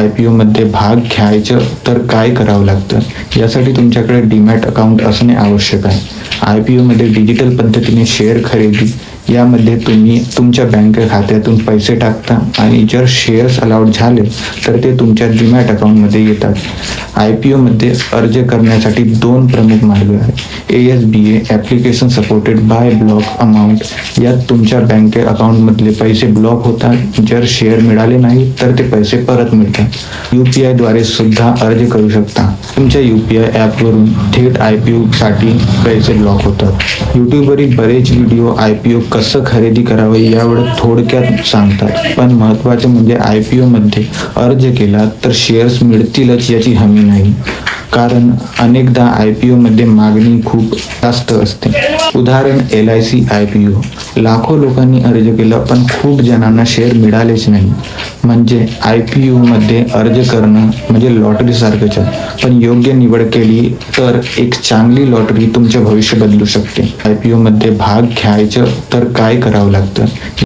IPO मध्ये भाग घ्यायचं तर काय करावं लागतं? यासाठी तुमच्याकडे डीमॅट अकाउंट असणे आवश्यक आहे. IPO मध्ये डिजिटल पद्धतीने शेअर खरेदी यामध्ये तुम्ही तुमच्या बँक खात्यातून पैसे टाकता आणि जर शेअर्स अलाउड झाले तर ते तुमच्या डीमॅट अकाउंटमध्ये येतात. IPO मध्ये अर्ज करण्यासाठी 2 प्रमुख मार्ग आहेत. ASBA application supported by block amount. यात तुमच्या बँक अकाउंटमधले पैसे ब्लॉक होतात. जर शेअर मिळाले नाही तर ते पैसे परत मिळतात. UPI द्वारे सुद्धा अर्ज करू शकता. तुमच्या UPI ॲपवरून थेट IPO साठी पैसे ब्लॉक होतात. यूट्यूबवरील बरेच व्हिडिओ IPO कसं खरेदी करावे यावर थोडक्यात सांगतात, पण महत्त्वाचे म्हणजे IPO मध्ये अर्ज केला तर शेअर्स मिळतीलच याची हमी नाही, कारण अनेकदा IPO मध्ये मागणी खूप जास्त असते. उदाहरण LIC IPO. लाखो लोकांनी अर्ज केला पण खूप जणांना शेअर मिळालेच नाही. म्हणजे IPO मध्ये अर्ज करणं म्हणजे लॉटरी सारखंच आहे, पण योग्य निवड केली तर एक चांगली लॉटरी तुमचे भविष्य बदलू शकते. IPO मध्ये भाग घ्यायचं तर काय करावं लागतं?